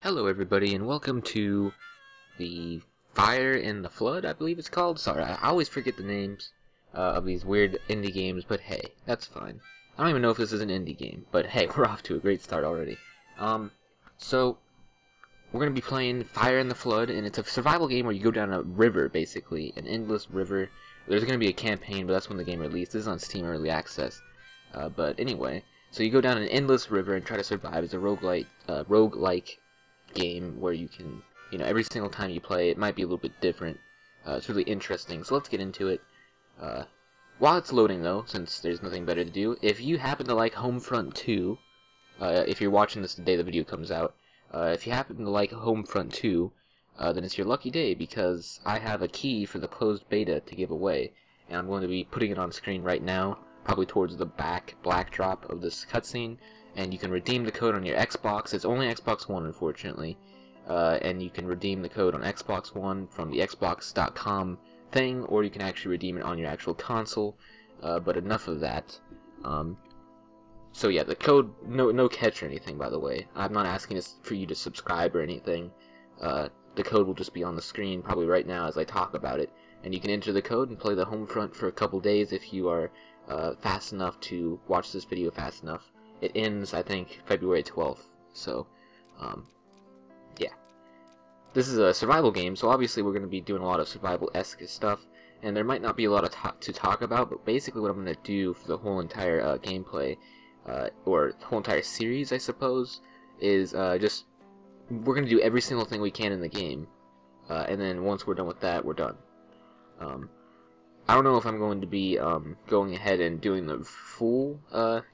Hello everybody and welcome to the Fire in the Flood, I believe it's called. Sorry, I always forget the names of these weird indie games, but hey, that's fine. I don't even know if this is an indie game, but hey, we're off to a great start already. So, we're going to be playing Fire in the Flood, and it's a survival game where you go down a river, basically, an endless river. There's going to be a campaign, but that's when the game released. This is on Steam Early Access. But anyway, so you go down an endless river and try to survive. It's a roguelike game where you can, every single time you play, it might be a little bit different. It's really interesting, so let's get into it. While it's loading, though, since there's nothing better to do, if you happen to like Homefront 2, if you're watching this the day the video comes out, if you happen to like Homefront 2, then it's your lucky day, because I have a key for the closed beta to give away, and I'm going to be putting it on screen right now, probably towards the back black drop of this cutscene. And you can redeem the code on your Xbox. It's only Xbox One, unfortunately. And you can redeem the code on Xbox One from the Xbox.com thing, or you can actually redeem it on your actual console. But enough of that. So yeah, the code, no catch or anything, by the way. I'm not asking for you to subscribe or anything. The code will just be on the screen probably right now as I talk about it. And you can enter the code and play the Homefront for a couple days if you are fast enough to watch this video fast enough. It ends, I think, February 12th, so, yeah. This is a survival game, so obviously we're going to be doing a lot of survival-esque stuff, and there might not be a lot of to talk about, but basically what I'm going to do for the whole entire gameplay, or the whole entire series, I suppose, is we're going to do every single thing we can in the game, and then once we're done with that, we're done. I don't know if I'm going to be going ahead and doing the full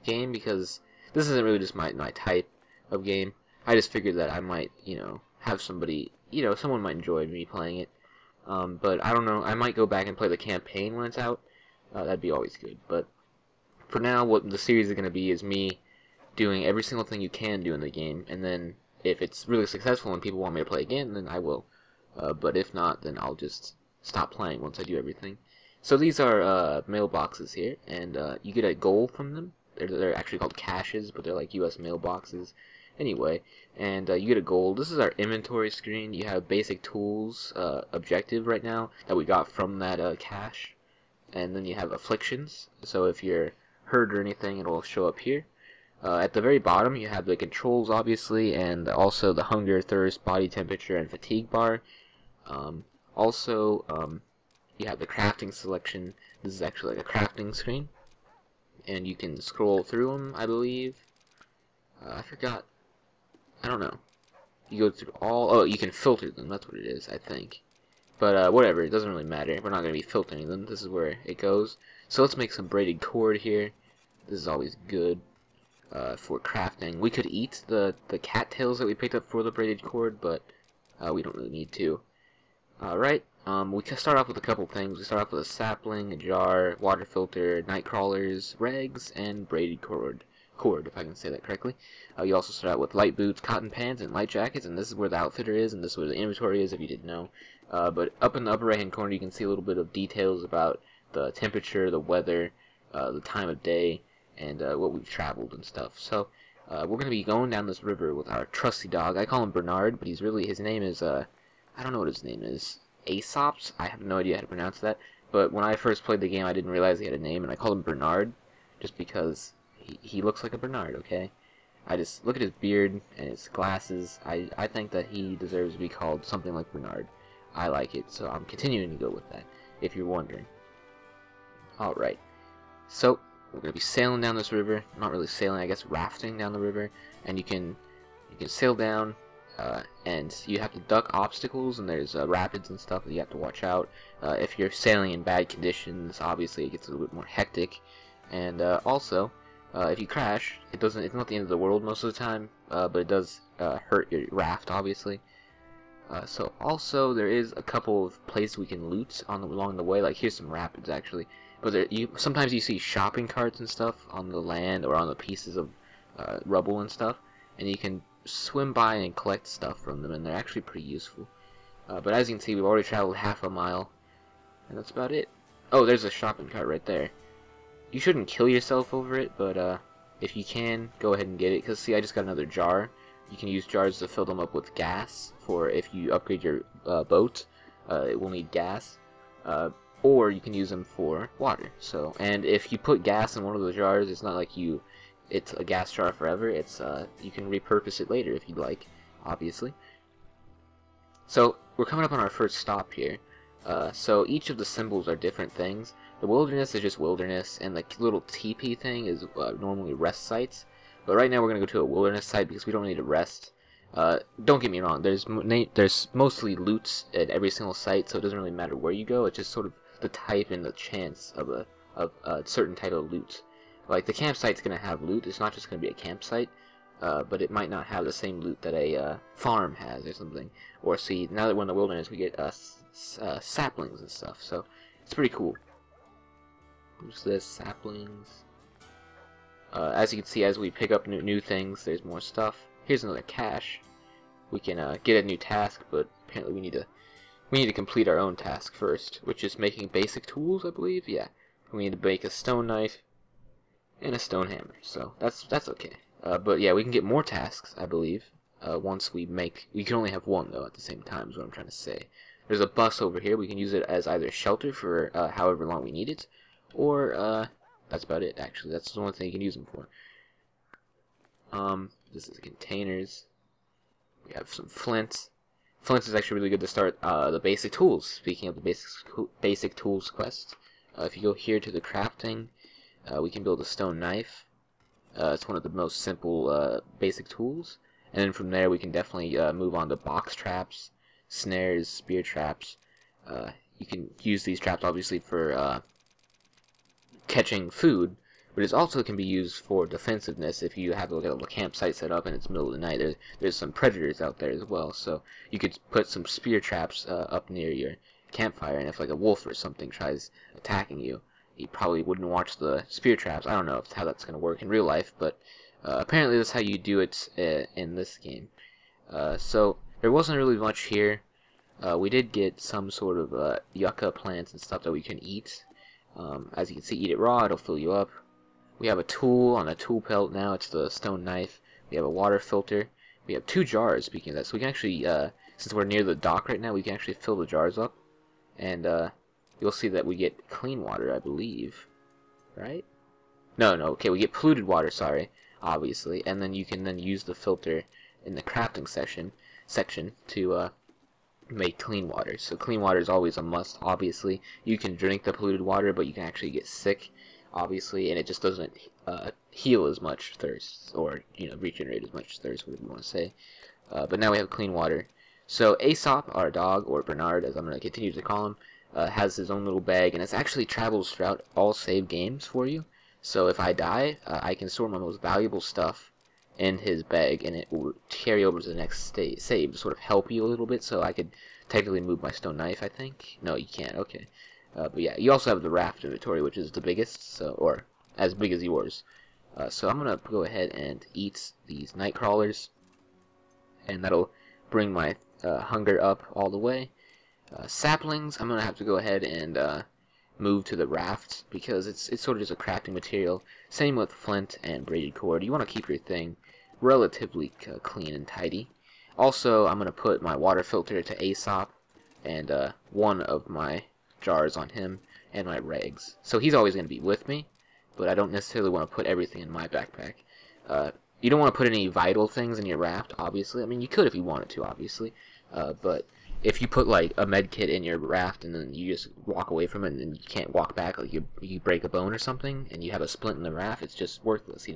game, because this isn't really just my type of game. I just figured that I might, have somebody, someone might enjoy me playing it. But I don't know, I might go back and play the campaign when it's out. That'd be always good. But for now, what the series is going to be is me doing every single thing you can do in the game. And then if it's really successful and people want me to play again, then I will. But if not, then I'll just stop playing once I do everything. So these are mailboxes here, and you get a gold from them. They're actually called caches, but they're like US mailboxes. Anyway, and you get a gold. This is our inventory screen. You have basic tools, objective right now, that we got from that cache. And then you have afflictions, so if you're hurt or anything, it'll show up here. At the very bottom, you have the controls, obviously, and also the hunger, thirst, body temperature, and fatigue bar. You have the crafting selection. This is actually like a crafting screen, and you can scroll through them, I believe. I forgot. I don't know. You go through all. Oh, you can filter them. That's what it is, I think. But whatever. It doesn't really matter. We're not going to be filtering them. This is where it goes. So let's make some braided cord here. This is always good for crafting. We could eat the cattails that we picked up for the braided cord, but we don't really need to. Alright. We can start off with a couple things. We start off with a sapling, a jar, water filter, night crawlers, regs, and braided cord, if I can say that correctly. You also start out with light boots, cotton pants, and light jackets, and this is where the outfitter is, and this is where the inventory is, if you didn't know. But up in the upper right-hand corner, you can see a little bit of details about the temperature, the weather, the time of day, and what we've traveled and stuff. So, we're going to be going down this river with our trusty dog. I call him Bernard, but his name is, I don't know what his name is. Aesop's? I have no idea how to pronounce that, but when I first played the game I didn't realize he had a name, and I called him Bernard, just because he looks like a Bernard, okay? I just, look at his beard and his glasses, I think that he deserves to be called something like Bernard. I like it, so I'm continuing to go with that, if you're wondering. Alright, so, we're going to be sailing down this river, not really sailing, I guess rafting down the river, and you can sail down, and you have to duck obstacles, and there's rapids and stuff that you have to watch out. If you're sailing in bad conditions, obviously it gets a little bit more hectic. And also, if you crash, it's not the end of the world most of the time, but it does hurt your raft, obviously. So also, there is a couple of places we can loot along the way. Like here's some rapids actually, but sometimes you see shopping carts and stuff on the land or on the pieces of rubble and stuff, and you can swim by and collect stuff from them, and they're actually pretty useful. But as you can see, we've already traveled half a mile, and that's about it. Oh, there's a shopping cart right there. You shouldn't kill yourself over it, but if you can, go ahead and get it, because see, I just got another jar. You can use jars to fill them up with gas for if you upgrade your boat. It will need gas. Or you can use them for water. So, and if you put gas in one of the jars, it's not like it's a gas jar forever. It's you can repurpose it later if you'd like, obviously. So we're coming up on our first stop here. So each of the symbols are different things. The wilderness is just wilderness, and the little teepee thing is normally rest sites. But right now we're going to go to a wilderness site because we don't need to rest. Don't get me wrong, there's mostly loot at every single site, so it doesn't really matter where you go. It's just sort of the type and the chance of a certain type of loot. Like the campsite's going to have loot. It's not just going to be a campsite, but it might not have the same loot that a farm has or something. Or see, now that we're in the wilderness, we get saplings and stuff, so it's pretty cool. What's this? Saplings. As you can see, as we pick up new things, there's more stuff. Here's another cache. We can get a new task, but apparently we need to complete our own task first, which is making basic tools, I believe. Yeah, we need to make a stone knife and a stone hammer. So that's okay. But yeah, we can get more tasks, I believe. Once we can only have one though at the same time. Is what I'm trying to say. There's a bus over here. We can use it as either shelter for however long we need it, or that's about it. Actually, that's the only thing you can use them for. This is containers. We have some flint. Flint is actually really good to start the basic tools. Speaking of the basic tools quest, if you go here to the crafting, we can build a stone knife. It's one of the most simple basic tools. And then from there we can definitely move on to box traps, snares, spear traps. You can use these traps obviously for catching food, but it also can be used for defensiveness if you have like a campsite set up and it's middle of the night. There's some predators out there as well, so you could put some spear traps up near your campfire, and if like a wolf or something tries attacking you, you probably wouldn't watch the spear traps. I don't know how that's going to work in real life, but apparently that's how you do it in this game. So there wasn't really much here. We did get some sort of yucca plants and stuff that we can eat. As you can see, eat it raw, it'll fill you up. We have a tool on a tool belt now. It's the stone knife. We have a water filter. We have 2 jars, speaking of that. So we can actually, since we're near the dock right now, we can actually fill the jars up. And you'll see that we get clean water, I believe. Right? No, okay, we get polluted water, sorry, obviously. And then you can then use the filter in the crafting section to make clean water. So clean water is always a must, obviously. You can drink the polluted water, but you can actually get sick, obviously, and it just doesn't heal as much thirst, or regenerate as much thirst, whatever you want to say. But now we have clean water. So Aesop, our dog, or Bernard, as I'm going to continue to call him, has his own little bag, and it actually travels throughout all save games for you. So if I die, I can store my most valuable stuff in his bag, and it will carry over to the next save to sort of help you a little bit. So I could technically move my stone knife, I think. No, you can't. Okay. But yeah, you also have the raft inventory, which is the biggest, so, or as big as yours. So I'm gonna go ahead and eat these night crawlers, and that'll bring my hunger up all the way. Saplings, I'm gonna have to go ahead and move to the raft because it's sort of just a crafting material. Same with flint and braided cord. You want to keep your thing relatively clean and tidy. Also, I'm gonna put my water filter to Aesop, and one of my jars on him, and my rags. So he's always going to be with me, but I don't necessarily want to put everything in my backpack. You don't want to put any vital things in your raft, obviously. I mean, you could if you wanted to, obviously. But if you put like a med kit in your raft and then you just walk away from it and you can't walk back, like you break a bone or something, and you have a splint in the raft, it's just worthless,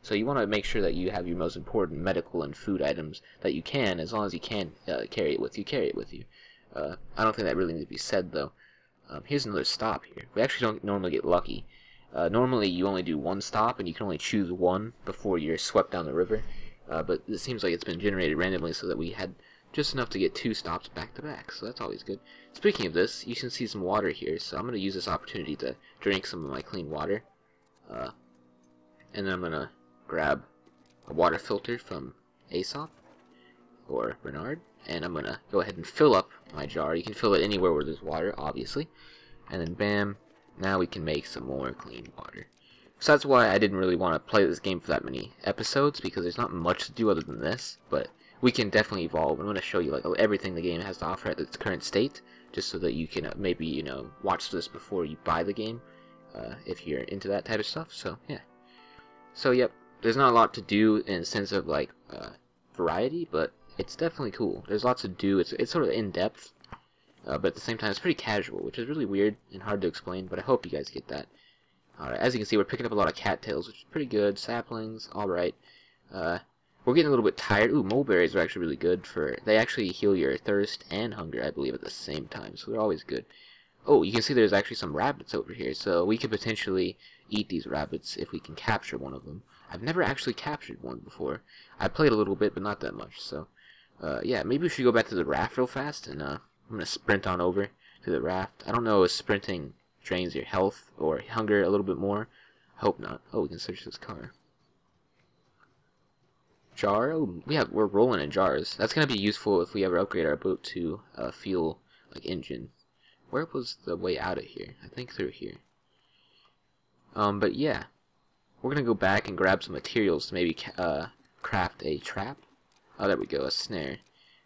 So you want to make sure that you have your most important medical and food items that you can, as long as you can carry it with you, I don't think that really needs to be said, though. Here's another stop here. We actually don't normally get lucky. Normally you only do one stop, and you can only choose one before you're swept down the river. But it seems like it's been generated randomly so that we had just enough to get 2 stops back to back, so that's always good. Speaking of this, you can see some water here, so I'm going to use this opportunity to drink some of my clean water. And then I'm going to grab a water filter from Aesop, or Bernard, and I'm going to go ahead and fill up my jar. You can fill it anywhere where there's water, obviously. And then bam, now we can make some more clean water. So that's why I didn't really want to play this game for that many episodes, because there's not much to do other than this, but we can definitely evolve. I'm going to show you like everything the game has to offer at its current state, just so that you can maybe, you know, watch this before you buy the game, if you're into that type of stuff. So yeah. So yep, there's not a lot to do in the sense of like variety, but it's definitely cool. There's lots to do. It's sort of in-depth, but at the same time it's pretty casual, which is really weird and hard to explain, but I hope you guys get that. Alright, as you can see, we're picking up a lot of cattails, which is pretty good. Saplings, alright. We're getting a little bit tired. Ooh, mulberries are actually really good for... They actually heal your thirst and hunger, I believe, at the same time, so they're always good. Oh, you can see there's actually some rabbits over here, so we could potentially eat these rabbits if we can capture one of them. I've never actually captured one before. I played a little bit, but not that much, so... yeah, maybe we should go back to the raft real fast, and I'm gonna sprint on over to the raft. I don't know if sprinting drains your health or hunger a little bit more. Hope not. Oh, we can search this car. Jar? Oh, we're rolling in jars. That's gonna be useful if we ever upgrade our boat to a fuel like engine. Where was the way out of here? I think through here. But yeah, we're gonna go back and grab some materials to maybe craft a trap. Oh, there we go, a snare.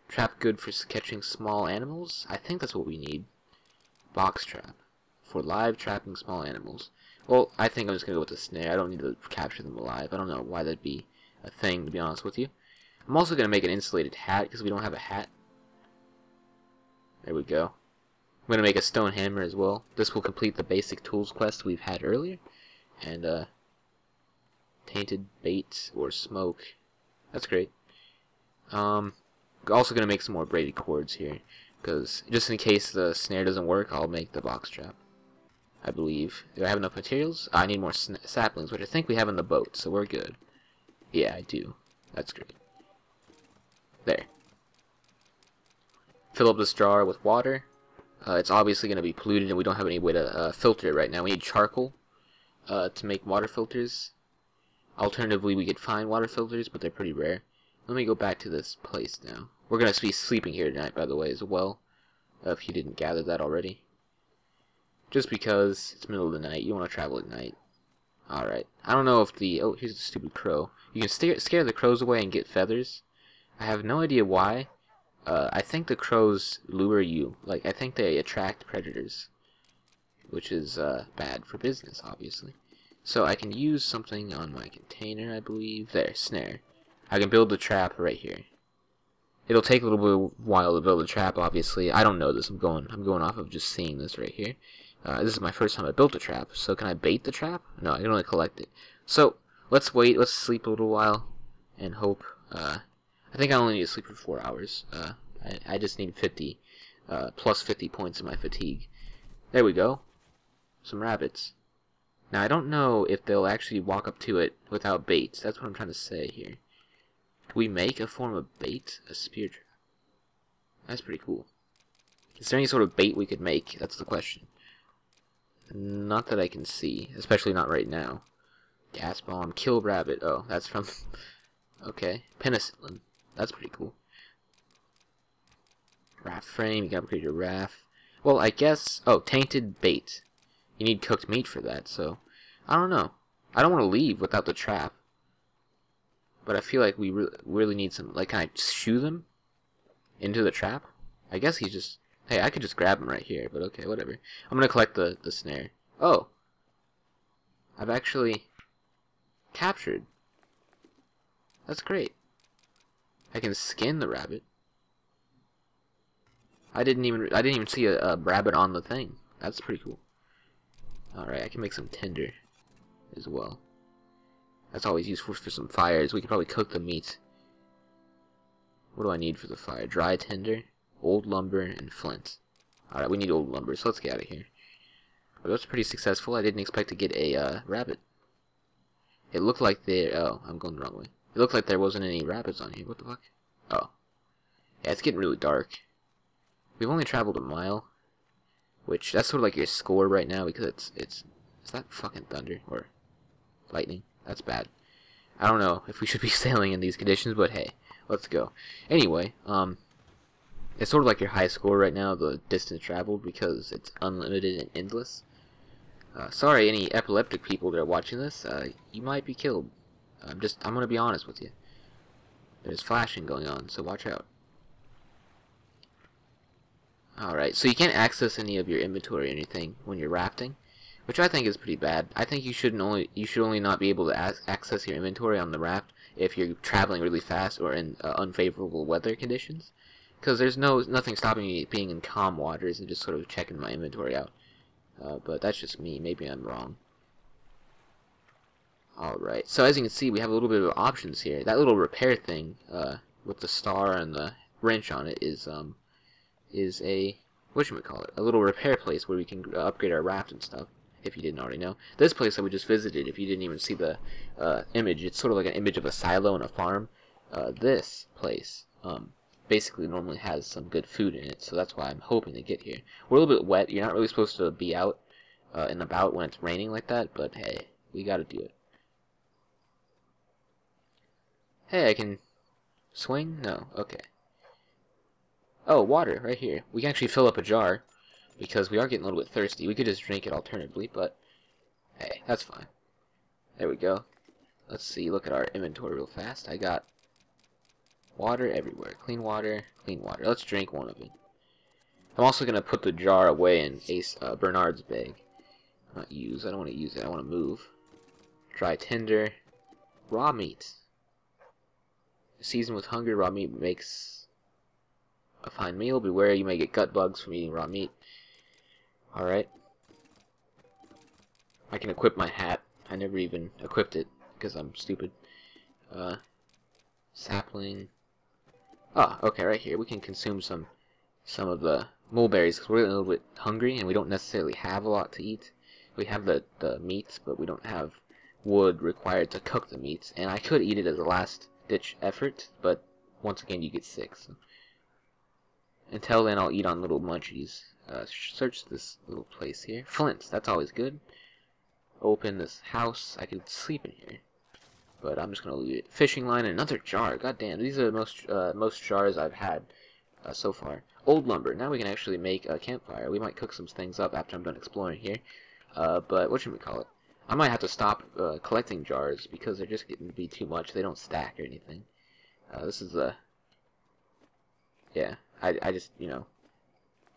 Trap good for catching small animals? I think that's what we need. Box trap. For live trapping small animals. Well, I think I'm just going to go with the snare. I don't need to capture them alive. I don't know why that'd be a thing, to be honest with you. I'm also going to make an insulated hat, because we don't have a hat. There we go. I'm going to make a stone hammer as well. This will complete the basic tools quest we've had earlier. And, tainted bait or smoke. That's great. Also going to make some more braided cords here, because just in case the snare doesn't work, I'll make the box trap. I believe. Do I have enough materials? I need more saplings, which I think we have in the boat, so we're good. Yeah, I do. That's great. There. Fill up this jar with water. It's obviously going to be polluted, and we don't have any way to filter it right now. We need charcoal to make water filters. Alternatively, we could find water filters, but they're pretty rare. Let me go back to this place now. We're going to be sleeping here tonight, by the way, as well, if you didn't gather that already. Just because it's middle of the night, you want to travel at night. Alright. I don't know if the... Oh, here's the stupid crow. You can scare the crows away and get feathers. I have no idea why. I think the crows lure you. Like, I think they attract predators. Which is bad for business, obviously. So I can use something on my container, I believe. There, snare. I can build the trap right here. It'll take a little bit while to build a trap, obviously. I don't know this. I'm going off of just seeing this right here. This is my first time I built a trap, so can I bait the trap? No, I can only collect it. So, let's wait, let's sleep a little while, and hope, I think I only need to sleep for 4 hours. I just need 50, plus 50 points in my fatigue. There we go. Some rabbits. Now, I don't know if they'll actually walk up to it without baits. That's what I'm trying to say here. Can we make a form of bait? A spear trap. That's pretty cool. Is there any sort of bait we could make? That's the question. Not that I can see, especially not right now. Gas bomb, kill rabbit. Oh, that's from... Okay, penicillin. That's pretty cool. Raft frame, you can upgrade your raft. Well, I guess... Oh, tainted bait. You need cooked meat for that, so... I don't know. I don't want to leave without the trap. But I feel like we really need some... Like, can I shoo them into the trap? I guess he's just... Hey, I could just grab him right here, but okay, whatever. I'm gonna collect the snare. Oh! I've actually captured. That's great. I can skin the rabbit. I didn't even see a rabbit on the thing. That's pretty cool. Alright, I can make some tinder as well. That's always useful for some fires. We could probably cook the meat. What do I need for the fire? Dry tinder, old lumber, and flint. Alright, we need old lumber, so let's get out of here. But that's pretty successful. I didn't expect to get a rabbit. It looked like there... Oh, I'm going the wrong way. It looked like there wasn't any rabbits on here. What the fuck? Oh. Yeah, it's getting really dark. We've only traveled a mile. Which, that's sort of like your score right now, because it's... Is that fucking thunder? Or lightning? That's bad. I don't know if we should be sailing in these conditions, but hey, let's go. Anyway, it's sort of like your high score right now, the distance traveled, because it's unlimited and endless. Sorry, any epileptic people that are watching this, you might be killed. I'm gonna be honest with you. There's flashing going on, so watch out. Alright, so you can't access any of your inventory or anything when you're rafting, which I think is pretty bad. I think you should only not be able to access your inventory on the raft if you're traveling really fast or in unfavorable weather conditions, because there's nothing stopping me being in calm waters and just sort of checking my inventory out. But that's just me. Maybe I'm wrong. Alright, so as you can see, we have a little bit of options here. That little repair thing with the star and the wrench on it is a, whatchamacallit, a little repair place where we can upgrade our raft and stuff, if you didn't already know. This place that we just visited, if you didn't even see the image, it's sort of like an image of a silo and a farm. This place basically normally has some good food in it, so that's why I'm hoping to get here. We're a little bit wet. You're not really supposed to be out and about when it's raining like that, but hey, we gotta do it. Hey, I can swing? No, okay. Oh, water, right here. We can actually fill up a jar, because we are getting a little bit thirsty. We could just drink it alternatively, but hey, that's fine. There we go. Let's see, look at our inventory real fast. I got water everywhere. Clean water, clean water. Let's drink one of it. I'm also going to put the jar away in Bernard's bag. I don't want to use it. I want to move. Dry tinder. Raw meat. Seasoned with hunger, raw meat makes a fine meal. Beware, you may get gut bugs from eating raw meat. Alright. I can equip my hat. I never even equipped it because I'm stupid. Sapling. Ah, okay, right here. We can consume some of the mulberries because we're a little bit hungry and we don't necessarily have a lot to eat. We have the meats, but we don't have wood required to cook the meats. And I could eat it as a last-ditch effort, but once again, you get sick. So. Until then, I'll eat on little munchies. Search this little place here. Flints, that's always good. Open this house. I could sleep in here, but I'm just gonna leave it. Fishing line and another jar. God damn, these are the most jars I've had so far. Old lumber. Now we can actually make a campfire. We might cook some things up after I'm done exploring here. But what should we call it? I might have to stop collecting jars because they're just getting to be too much. They don't stack or anything. This is a yeah. I just, you know,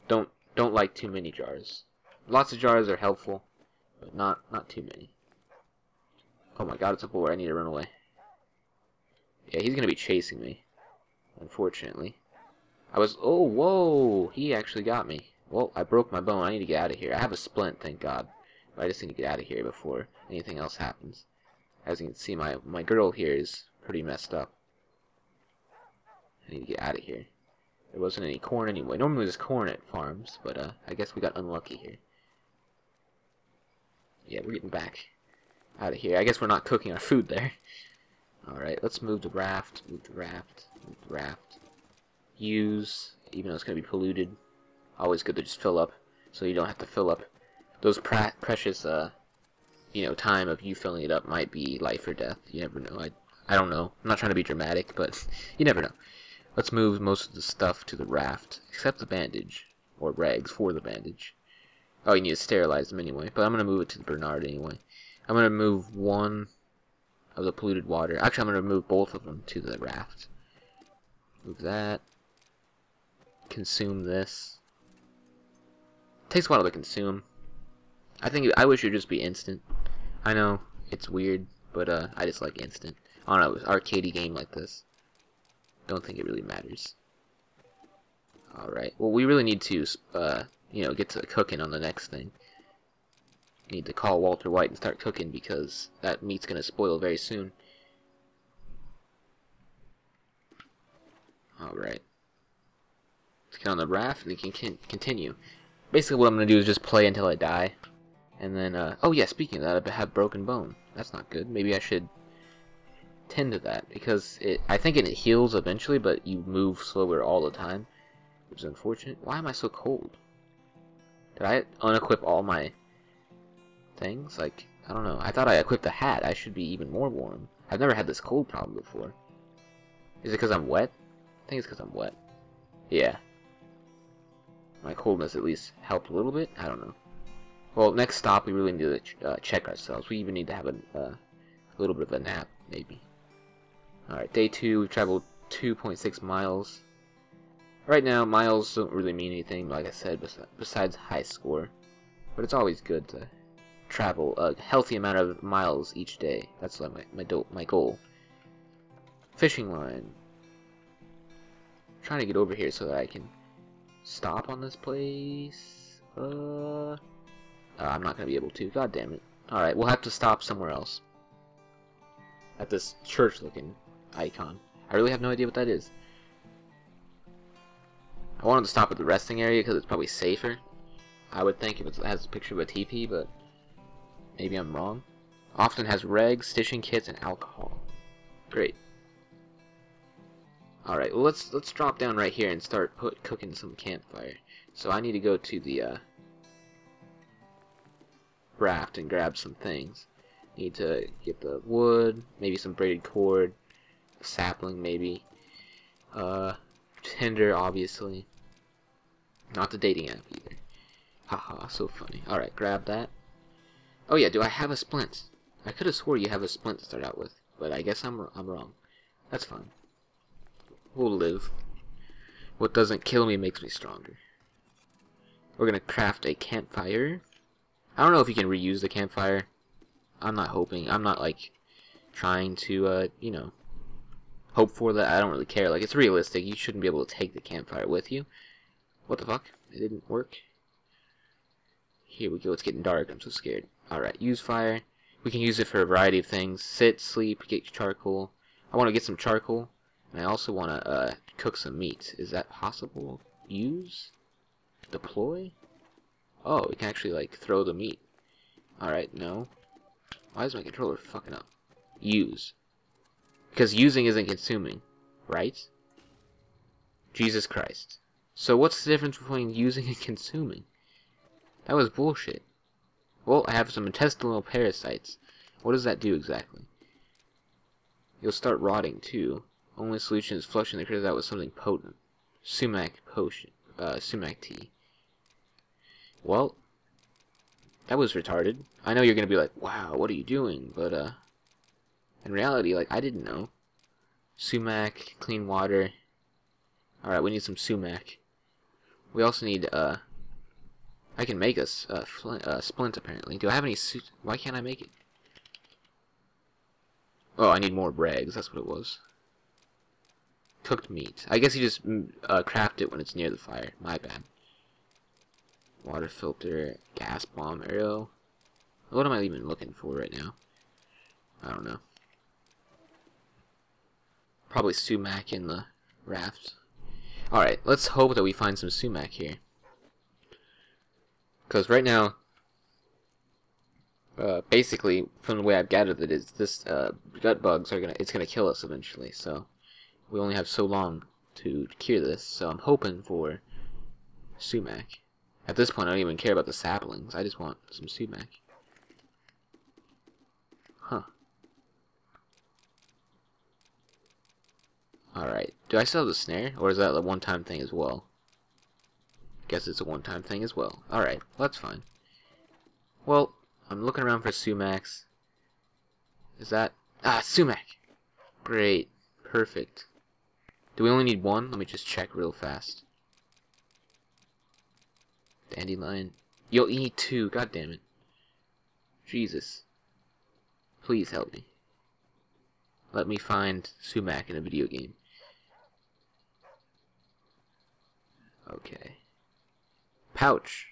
don't like too many jars. Lots of jars are helpful, but not too many. Oh my god, it's a boar. I need to run away. Yeah, he's gonna be chasing me, unfortunately. Oh, whoa! He actually got me. Well, I broke my bone. I need to get out of here. I have a splint, thank god. But I just need to get out of here before anything else happens. As you can see, my girdle here is pretty messed up. I need to get out of here. There wasn't any corn anyway. Normally there's corn at farms, but I guess we got unlucky here. Yeah, we're getting back out of here. I guess we're not cooking our food there. Alright, let's move the raft, move the raft, move the raft. Use, even though it's going to be polluted. Always good to just fill up, so you don't have to fill up. Those precious, you know, time of you filling it up might be life or death. You never know. I don't know. I'm not trying to be dramatic, but you never know. Let's move most of the stuff to the raft, except the bandage, or rags for the bandage. Oh, you need to sterilize them anyway, but I'm going to move it to the Bernard anyway. I'm going to move one of the polluted water. Actually, I'm going to move both of them to the raft. Move that. Consume this. Takes a while to consume. I wish it would just be instant. I know, it's weird, but I just like instant. I don't know, an arcadey game like this. Don't think it really matters. Alright, well we really need to, you know, get to cooking on the next thing. Need to call Walter White and start cooking because that meat's gonna spoil very soon. Alright. Let's get on the raft and we can continue. Basically what I'm gonna do is just play until I die. And then, oh yeah, speaking of that, I have broken bone. That's not good. Maybe I should tend to that because I think it heals eventually, but you move slower all the time, which is unfortunate. Why am I so cold? Did I unequip all my things? Like, I don't know. I thought I equipped the hat. I should be even more warm. I've never had this cold problem before. Is it because I'm wet? I think it's because I'm wet. Yeah. My coldness at least helped a little bit. I don't know. Well, next stop, we really need to check ourselves. We even need to have a little bit of a nap, maybe. Alright, day 2, we've traveled 2.6 miles. Right now, miles don't really mean anything, like I said, besides high score. But it's always good to travel a healthy amount of miles each day. That's like my goal. Fishing line. I'm trying to get over here so that I can stop on this place. I'm not gonna be able to. God damn it. Alright, we'll have to stop somewhere else. At this church-looking icon. I really have no idea what that is. I wanted to stop at the resting area because it's probably safer. I would think if it has a picture of a TP, but maybe I'm wrong. Often has regs, stitching kits, and alcohol. Great. Alright, well let's drop down right here and start cooking some campfire. So I need to go to the raft and grab some things. Need to get the wood, maybe some braided cord, a sapling maybe, tinder obviously, not the dating app either. Haha, so funny. Alright, grab that. Oh yeah, do I have a splint? I could have swore you have a splint to start out with, but I guess I'm wrong. That's fine. We'll live. What doesn't kill me makes me stronger. We're gonna craft a campfire. I don't know if you can reuse the campfire. I'm not hoping. I'm not like trying to you know, hope for that. I don't really care. Like, it's realistic. You shouldn't be able to take the campfire with you. What the fuck? It didn't work. Here we go. It's getting dark. I'm so scared. Alright, use fire. We can use it for a variety of things. Sit, sleep, get charcoal. I want to get some charcoal. And I also want to cook some meat. Is that possible? Use? Deploy? Oh, we can actually like throw the meat. Alright, no. Why is my controller fucking up? Use. Because using isn't consuming, right? Jesus Christ. So what's the difference between using and consuming? That was bullshit. Well, I have some intestinal parasites. What does that do exactly? You'll start rotting too. Only solution is flushing the critters out with something potent. Sumac potion. Sumac tea. Well, that was retarded. I know you're gonna be like, wow, what are you doing? But, in reality, like, I didn't know. Sumac, clean water. Alright, we need some sumac. We also need, I can make a splint, apparently. Do I have any why can't I make it? Oh, I need more rags, that's what it was. Cooked meat. I guess you just craft it when it's near the fire. My bad. Water filter, gas bomb, arrow. What am I even looking for right now? I don't know. Probably sumac in the raft. Alright, let's hope that we find some sumac here. Because right now, basically, from the way I've gathered it, is this gut bugs are it's gonna kill us eventually. So we only have so long to cure this. So I'm hoping for sumac. At this point, I don't even care about the saplings. I just want some sumac. Huh. Alright. Do I still have the snare? Or is that a one-time thing as well? Guess it's a one-time thing as well. Alright. Well, that's fine. Well, I'm looking around for sumacs. Is that... Ah, sumac! Great. Perfect. Do we only need one? Let me just check real fast. Dandelion. You'll need two. God damn it. Jesus. Please help me. Let me find sumac in a video game. Okay. Pouch.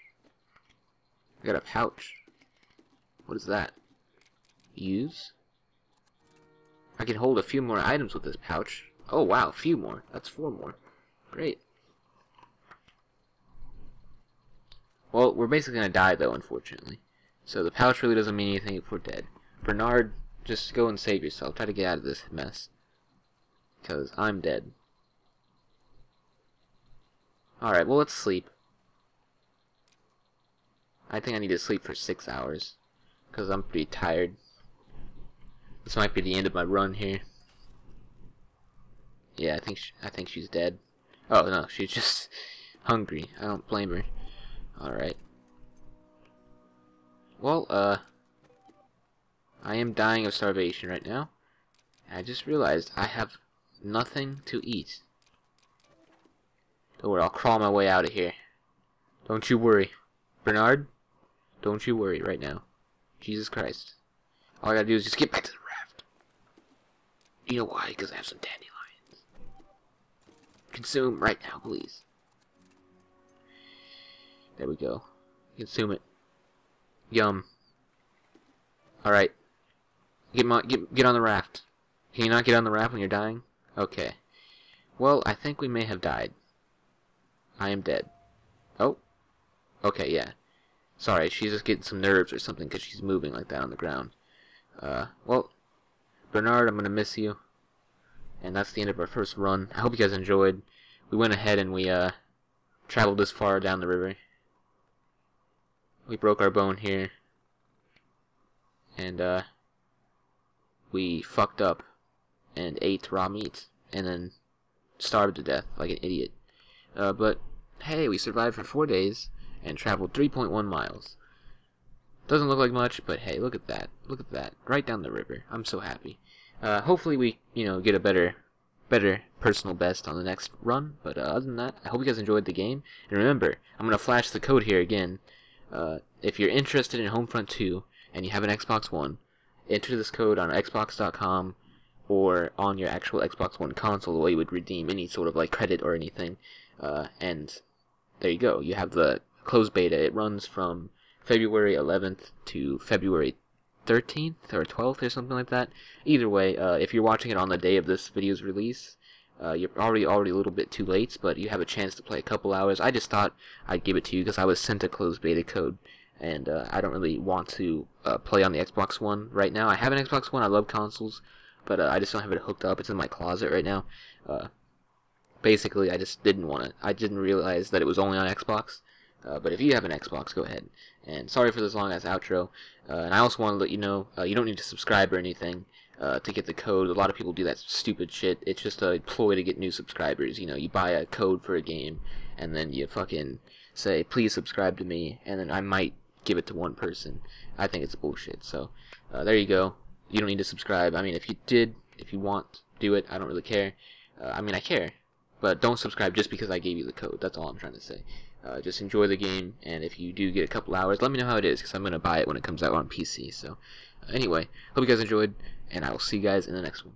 I got a pouch. What is that? Use? I can hold a few more items with this pouch. Oh wow, a few more. That's 4 more. Great. Well, we're basically gonna die though, unfortunately. So the pouch really doesn't mean anything if we're dead. Bernard, just go and save yourself. Try to get out of this mess. Because I'm dead. Alright, well let's sleep. I think I need to sleep for 6 hours. Because I'm pretty tired. This might be the end of my run here. Yeah, I think she's dead. Oh no, she's just hungry. I don't blame her. Alright. Well, I am dying of starvation right now. I just realized I have nothing to eat. Don't worry, I'll crawl my way out of here. Don't you worry. Bernard, don't you worry right now. Jesus Christ. All I gotta do is just get back to the raft. You know why? Because I have some dandelions. Consume right now, please. There we go. Consume it. Yum. Alright. Get on the raft. Can you not get on the raft when you're dying? Okay. Well, I think we may have died. I am dead. Oh. Okay, yeah. Sorry, she's just getting some nerves or something because she's moving like that on the ground. Well, Bernard, I'm going to miss you. And that's the end of our first run. I hope you guys enjoyed. We went ahead and we, traveled this far down the river. We broke our bone here. And, we fucked up and ate raw meat. And then starved to death like an idiot. But, hey, we survived for 4 days and traveled 3.1 miles. Doesn't look like much, but hey, look at that. Look at that. Right down the river. I'm so happy. Hopefully we, get a better personal best on the next run. But other than that, I hope you guys enjoyed the game. And remember, I'm going to flash the code here again. If you're interested in Homefront 2 and you have an Xbox One, enter this code on Xbox.com or on your actual Xbox One console, the way you would redeem any sort of like credit or anything. And there you go. You have the closed beta. It runs from February 11th to February 13th or 12th or something like that. Either way, if you're watching it on the day of this video's release, you're already a little bit too late, but you have a chance to play a couple hours. I just thought I'd give it to you because I was sent a closed beta code, and I don't really want to play on the Xbox One right now. I have an Xbox One. I love consoles, but I just don't have it hooked up. It's in my closet right now. Basically, I just didn't want it. I didn't realize that it was only on Xbox. But if you have an Xbox, go ahead. And sorry for this long-ass outro. And I also want to let you know, you don't need to subscribe or anything to get the code. A lot of people do that stupid shit. It's just a ploy to get new subscribers. You buy a code for a game, and then you fucking say, please subscribe to me, and then I might give it to one person. I think it's bullshit. So, there you go. You don't need to subscribe. I mean, if you want, do it. I don't really care. I mean, I care. But don't subscribe just because I gave you the code. That's all I'm trying to say. Just enjoy the game, and if you do get a couple hours, let me know how it is, because I'm going to buy it when it comes out on PC. So, anyway, hope you guys enjoyed, and I will see you guys in the next one.